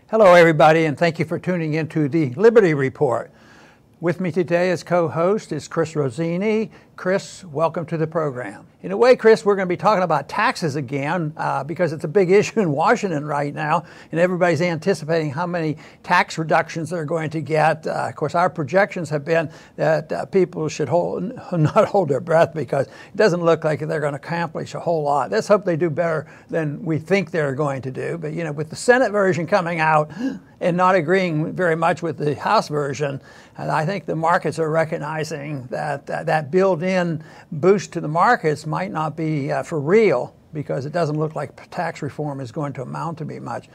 Hello everybody, and thank you for tuning into the Liberty Report. With me today as co-host is Chris Rossini. Chris, welcome to the program. In a way, Chris, we're going to be talking about taxes again because it's a big issue in Washington right now, and everybody's anticipating how many tax reductions they're going to get. Of course, our projections have been that people should not hold their breath because it doesn't look like they're going to accomplish a whole lot. Let's hope they do better than we think they're going to do. But, you know, with the Senate version coming out and not agreeing very much with the House version, and I think the markets are recognizing that that built-in boost to the markets might not be for real, because it doesn't look like tax reform is going to amount to be much.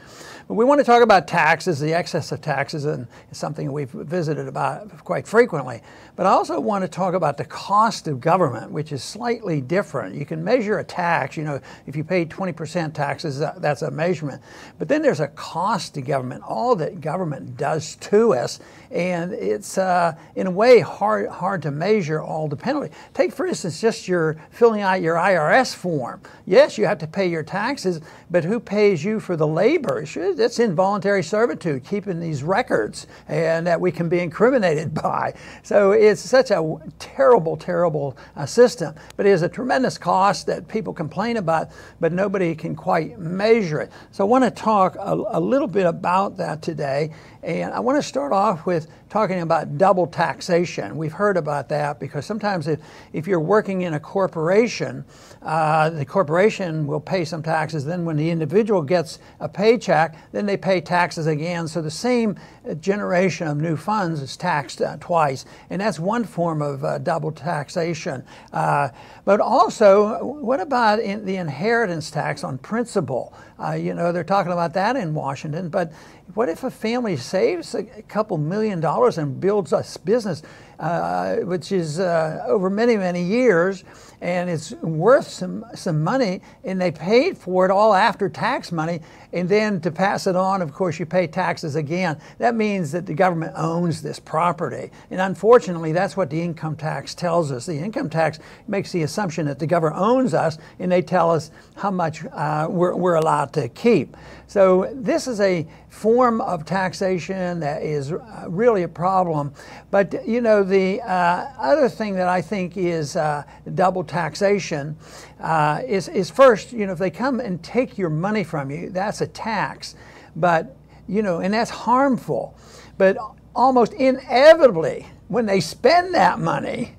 But we want to talk about taxes, the excess of taxes, and it's something we've visited about quite frequently. But I also want to talk about the cost of government, which is slightly different. You can measure a tax, you know, if you pay 20% taxes, that's a measurement. But then there's a cost to government, all that government does to us, and it's in a way hard to measure all the penalty. Take, for instance, just your filling out your IRS form. Yes, you have to pay your taxes, but who pays you for the labor? It's involuntary servitude, keeping these records, and that we can be incriminated by. So it's such a terrible, terrible system. But it is a tremendous cost that people complain about, but nobody can quite measure it. So I want to talk a little bit about that today. And I want to start off with talking about double taxation. We've heard about that because sometimes if you're working in a corporation, the corporation will pay some taxes. Then when the individual gets a paycheck, then they pay taxes again. So the same generation of new funds is taxed twice. And that's one form of double taxation. But also, what about the inheritance tax on principal? You know, they're talking about that in Washington. But what if a family saves a couple $1 million and builds a business which is over many, many years, and it's worth some money, and they paid for it all after tax money, and then to pass it on, of course, you pay taxes again. That means that the government owns this property. And unfortunately, that's what the income tax tells us. The income tax makes the assumption that the government owns us, and they tell us how much we're allowed to keep. So this is a form of taxation that is really a problem. But, you know, the other thing that I think is double taxation is first, you know, if they come and take your money from you, that's a tax. But, you know, and that's harmful. But almost inevitably, when they spend that money,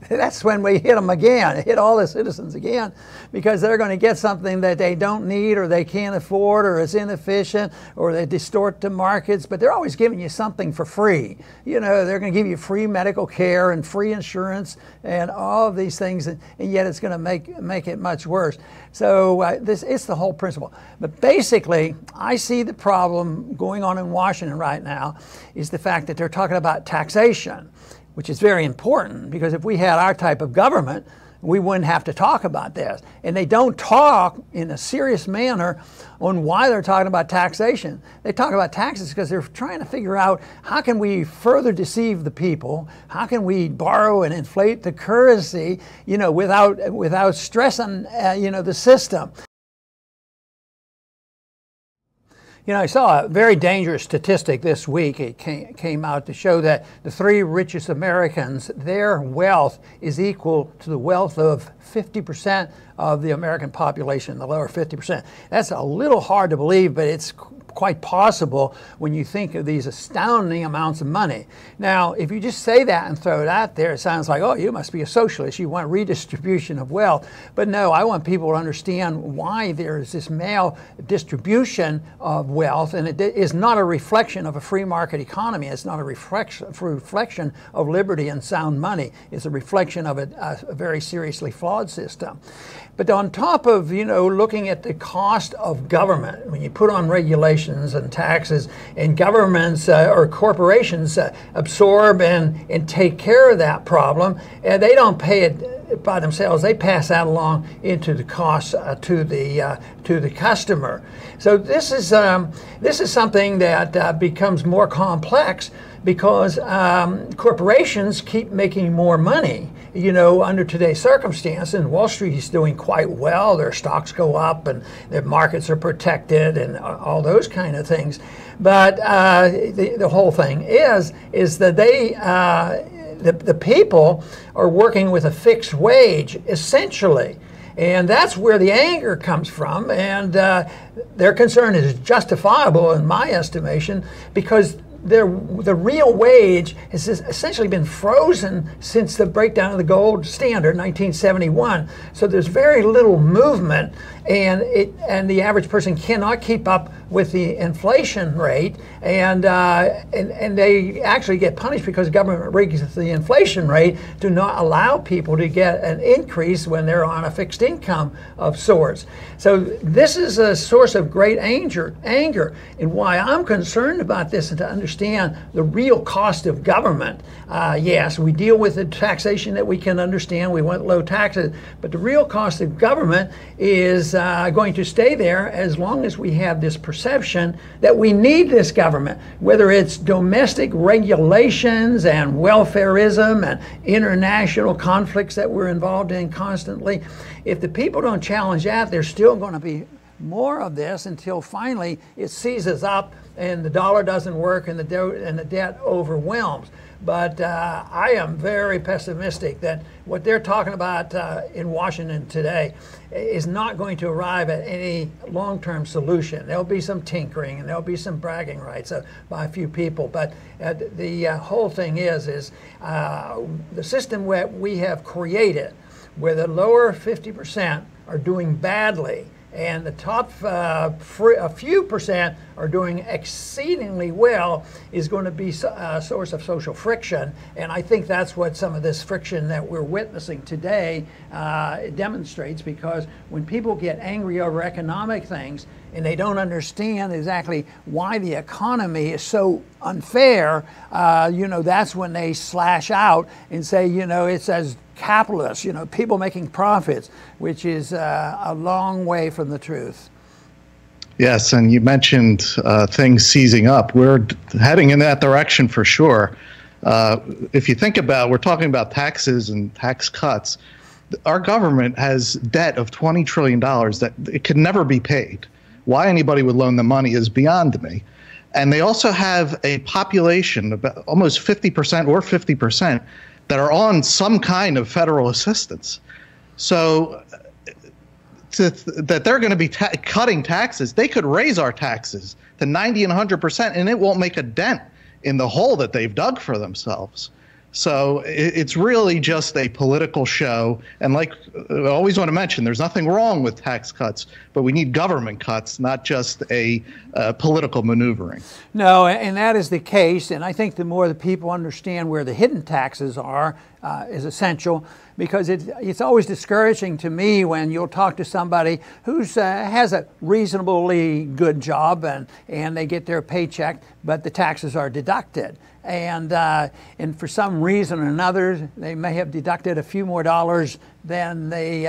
that's when we hit them again, hit all the citizens again, because they're going to get something that they don't need or they can't afford or it's inefficient or they distort the markets, but they're always giving you something for free. You know, they're going to give you free medical care and free insurance and all of these things, and yet it's going to make it much worse. So it's the whole principle. But basically, I see the problem going on in Washington right now is the fact that they're talking about taxation, which is very important, because if we had our type of government, we wouldn't have to talk about this. And they don't talk in a serious manner on why they're talking about taxation. They talk about taxes because they're trying to figure out how can we further deceive the people, how can we borrow and inflate the currency, you know, without stressing, you know, the system. You know, I saw a very dangerous statistic this week. It came out to show that the 3 richest Americans, their wealth is equal to the wealth of 50% of the American population, the lower 50%. That's a little hard to believe, but it's quite possible when you think of these astounding amounts of money. Now, if you just say that and throw it out there, it sounds like, oh, you must be a socialist. You want redistribution of wealth. But no, I want people to understand why there's this maldistribution of wealth, and it is not a reflection of a free market economy. It's not a reflection of liberty and sound money. It's a reflection of a very seriously flawed system. But on top of, you know, looking at the cost of government, when you put on regulations and taxes, and governments or corporations absorb and take care of that problem, and they don't pay it by themselves. They pass that along into the costs to the customer. So this is something that becomes more complex because corporations keep making more money. You know, under today's circumstance, and Wall Street is doing quite well. Their stocks go up, and their markets are protected, and all those kind of things. But the whole thing is that the people are working with a fixed wage, essentially. And that's where the anger comes from. And their concern is justifiable, in my estimation, because the real wage has essentially been frozen since the breakdown of the gold standard, 1971. So there's very little movement, and the average person cannot keep up with the inflation rate, and they actually get punished because government raises the inflation rate to not allow people to get an increase when they're on a fixed income of sorts. So this is a source of great anger, and why I'm concerned about this and to understand the real cost of government. Yes, we deal with the taxation that we can understand. We want low taxes, but the real cost of government is going to stay there as long as we have this perception that we need this government, whether it's domestic regulations and welfarism and international conflicts that we're involved in constantly. If the people don't challenge that, there's still going to be more of this until finally it seizes up and the dollar doesn't work and the debt overwhelms. But I am very pessimistic that what they're talking about in Washington today is not going to arrive at any long-term solution. There'll be some tinkering and there'll be some bragging rights by a few people. But the whole thing is the system that we have created, where the lower 50% are doing badly, and the top a few percent are doing exceedingly well, is going to be a source of social friction. And I think that's what some of this friction that we're witnessing today demonstrates, because when people get angry over economic things and they don't understand exactly why the economy is so unfair, you know, that's when they slash out and say, you know, it's as capitalists, you know, people making profits, which is a long way from the truth. Yes, and you mentioned things seizing up. We're heading in that direction for sure. If you think about, we're talking about taxes and tax cuts. Our government has debt of $20 trillion that it could never be paid. Why anybody would loan them money is beyond me. And they also have a population, about almost 50% or 50%, that are on some kind of federal assistance. So that they're going to be cutting taxes, they could raise our taxes to 90 and 100%, and it won't make a dent in the hole that they've dug for themselves. So it's really just a political show. And like I always want to mention, there's nothing wrong with tax cuts, but we need government cuts, not just a political maneuvering. No, and that is the case. And I think the more the people understand where the hidden taxes are is essential, because it's always discouraging to me when you'll talk to somebody who has a reasonably good job and they get their paycheck, but the taxes are deducted. And for some reason or another, they may have deducted a few more dollars than they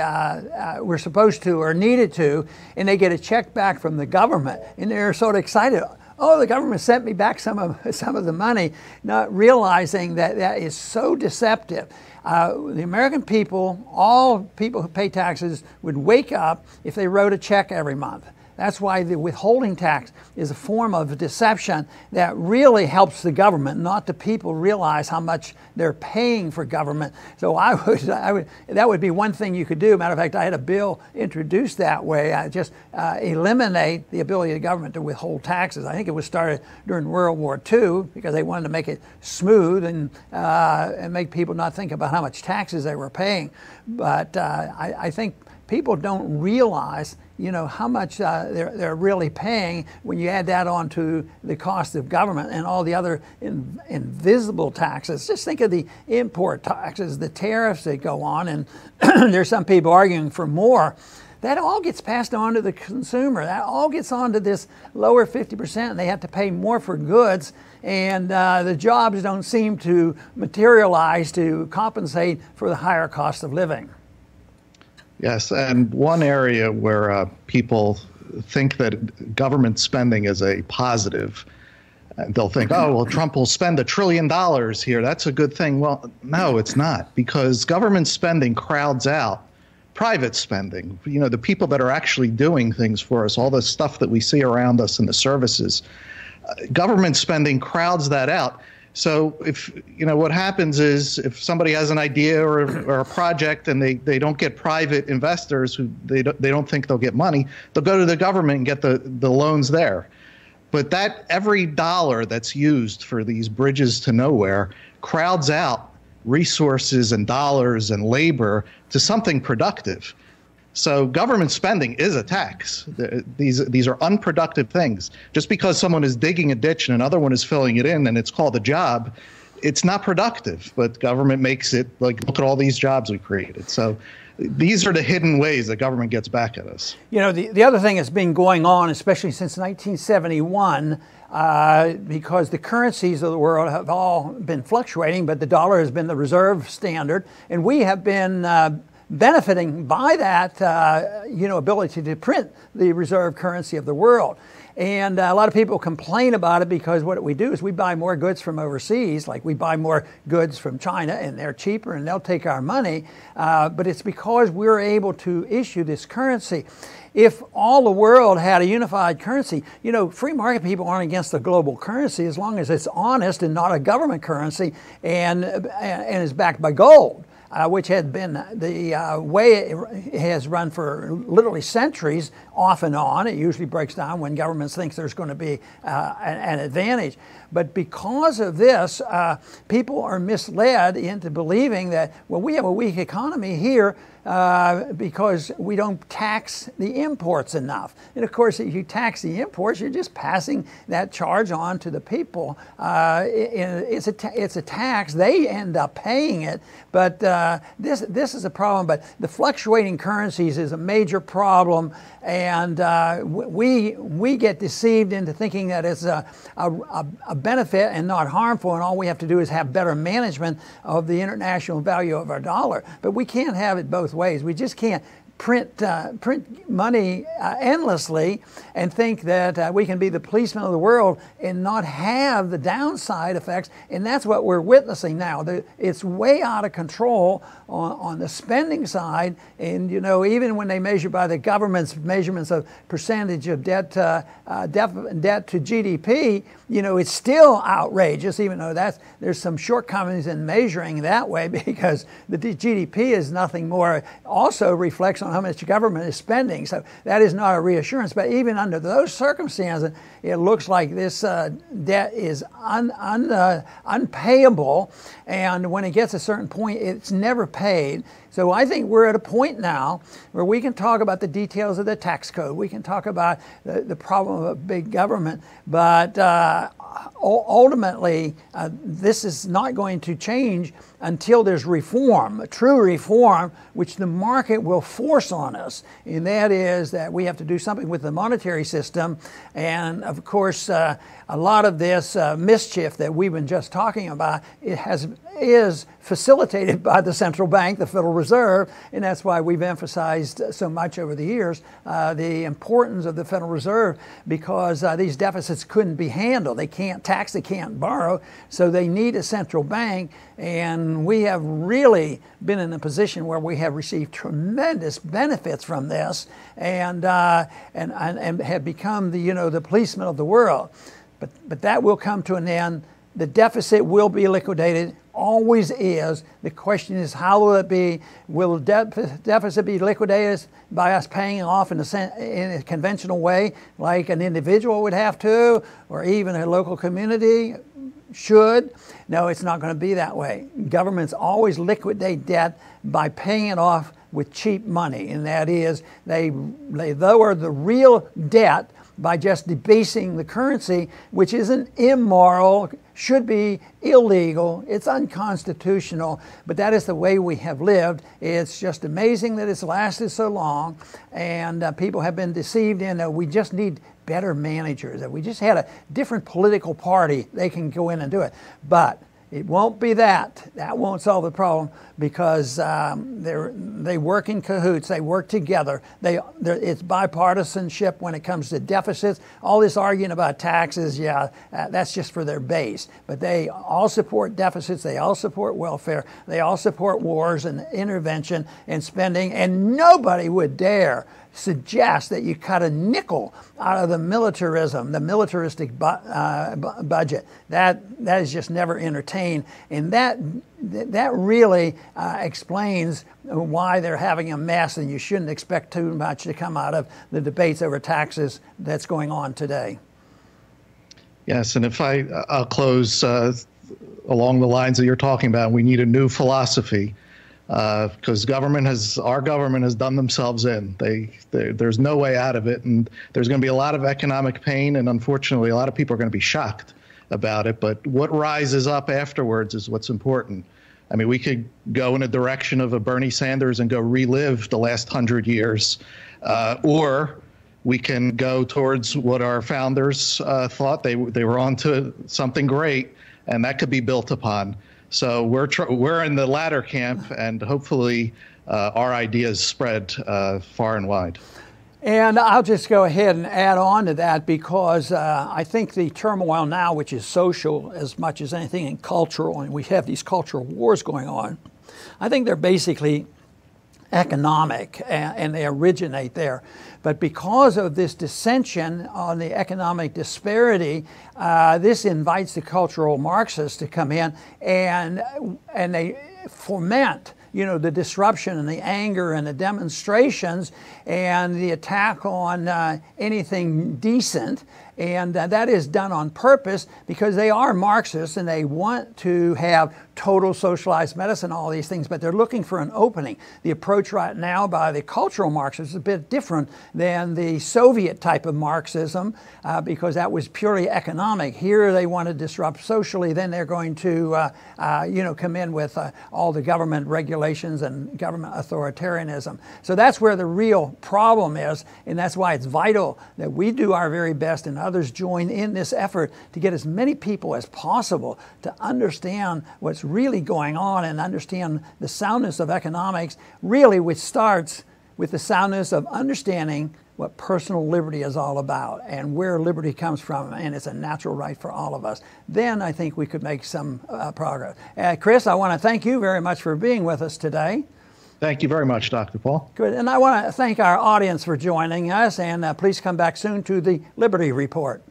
were supposed to or needed to, and they get a check back from the government, and they're sort of excited. Oh, the government sent me back some of the money, not realizing that that is so deceptive. The American people, all people who pay taxes, would wake up if they wrote a check every month. That's why the withholding tax is a form of deception that really helps the government, not the people realize how much they're paying for government. So that would be one thing you could do. Matter of fact, I had a bill introduced that way. I just eliminate the ability of the government to withhold taxes. I think it was started during World War II because they wanted to make it smooth and make people not think about how much taxes they were paying. But I think people don't realize, you know, how much they're really paying when you add that on to the cost of government and all the other invisible taxes. Just think of the import taxes, the tariffs that go on, and there's some people arguing for more. that all gets passed on to the consumer. That all gets on to this lower 50%, and they have to pay more for goods, and the jobs don't seem to materialize to compensate for the higher cost of living. Yes, and one area where people think that government spending is a positive, they'll think, oh, well, Trump will spend $1 trillion here. That's a good thing. Well, no, it's not, because government spending crowds out private spending. You know, the people that are actually doing things for us, all the stuff that we see around us and the services. Government spending crowds that out. So if, you know, what happens is if somebody has an idea or a project and they don't get private investors who they don't think they'll get money, they'll go to the government and get the loans there. But that every dollar that's used for these bridges to nowhere crowds out resources and dollars and labor to something productive. So government spending is a tax. These are unproductive things. Just because someone is digging a ditch and another one is filling it in and it's called a job, it's not productive. But government makes it like, look at all these jobs we created. So these are the hidden ways that government gets back at us. You know, the other thing that's been going on, especially since 1971, because the currencies of the world have all been fluctuating, but the dollar has been the reserve standard, and we have been benefiting by that, ability to print the reserve currency of the world. And a lot of people complain about it because what we do is we buy more goods from overseas, like we buy more goods from China and they're cheaper and they'll take our money. But it's because we're able to issue this currency. If all the world had a unified currency, you know, free market people aren't against the global currency as long as it's honest and not a government currency and is backed by gold. Which had been the way it has run for literally centuries, off and on. It usually breaks down when governments think there's going to be an advantage. But because of this, people are misled into believing that, well, we have a weak economy here because we don't tax the imports enough. And of course, if you tax the imports, you're just passing that charge on to the people. It's a tax. They end up paying it. But this is a problem. But the fluctuating currencies is a major problem. And we get deceived into thinking that it's a benefit and not harmful, and all we have to do is have better management of the international value of our dollar. But we can't have it both ways. We just can't print money endlessly and think that we can be the policeman of the world and not have the downside effects. And that's what we're witnessing now. It's way out of control on the spending side. And, you know, even when they measure by the government's measurements of percentage of debt to GDP, you know, it's still outrageous, even though there's some shortcomings in measuring that way, because the GDP is nothing more, also reflects on how much the government is spending. So that is not a reassurance. But even under those circumstances, it looks like this debt is unpayable. And when it gets a certain point, it's never paid. So I think we're at a point now where we can talk about the details of the tax code. We can talk about the problem of big government. But ultimately, this is not going to change until there's reform, true reform, which the market will force on us. And that is that we have to do something with the monetary system. And of course, a lot of this mischief that we've been just talking about, is facilitated by the central bank, the Federal Reserve, and that's why we've emphasized so much over the years the importance of the Federal Reserve, because these deficits couldn't be handled. They can't tax, they can't borrow, so they need a central bank. And we have really been in a position where we have received tremendous benefits from this, and have become the policeman of the world. But that will come to an end. The deficit will be liquidated, always is. The question is, how will it be? Will the deficit be liquidated by us paying off in a conventional way, like an individual would have to, or even a local community should? No, it's not going to be that way. Governments always liquidate debt by paying it off with cheap money, and that is they lower the real debt by just debasing the currency, which isn't immoral, should be illegal. It's unconstitutional, but that is the way we have lived. It's just amazing that it's lasted so long, and people have been deceived in we just need better managers. If we just had a different political party, they can go in and do it. But it won't be that. That won't solve the problem, because they work in cahoots. They work together. It's bipartisanship when it comes to deficits. All this arguing about taxes, that's just for their base. But they all support deficits. They all support welfare. They all support wars and intervention and spending. And nobody would dare suggest that you cut a nickel out of the militaristic budget. That is just never entertained, and that really explains why they're having a mess. And you shouldn't expect too much to come out of the debates over taxes that's going on today. Yes, and I'll close along the lines that you're talking about. We need a new philosophy. Because our government has done themselves in. There's no way out of it, and there's going to be a lot of economic pain, and unfortunately, a lot of people are going to be shocked about it. But what rises up afterwards is what's important. I mean, we could go in a direction of a Bernie Sanders and go relive the last 100 years, or we can go towards what our founders thought. They were on to something great, and that could be built upon. So we're in the latter camp, and hopefully our ideas spread far and wide. And I'll just go ahead and add on to that, because I think the turmoil now, which is social as much as anything, and cultural, and we have these cultural wars going on, I think they're basically economic, and they originate there. But because of this dissension on the economic disparity, this invites the cultural Marxists to come in, and they foment the disruption and the anger and the demonstrations and the attack on anything decent. And that is done on purpose, because they are Marxists and they want to have total socialized medicine, all these things, but they're looking for an opening. The approach right now by the cultural Marxists is a bit different than the Soviet type of Marxism, because that was purely economic. Here they want to disrupt socially, then they're going to come in with all the government regulations and government authoritarianism. So that's where the real problem is, and that's why it's vital that we do our very best and others join in this effort to get as many people as possible to understand what's really going on and understand the soundness of economics, really, which starts with the soundness of understanding what personal liberty is all about and where liberty comes from, and it's a natural right for all of us. Then I think we could make some progress. Chris, I want to thank you very much for being with us today. Thank you very much, Dr. Paul. Good. And I want to thank our audience for joining us, and please come back soon to the Liberty Report.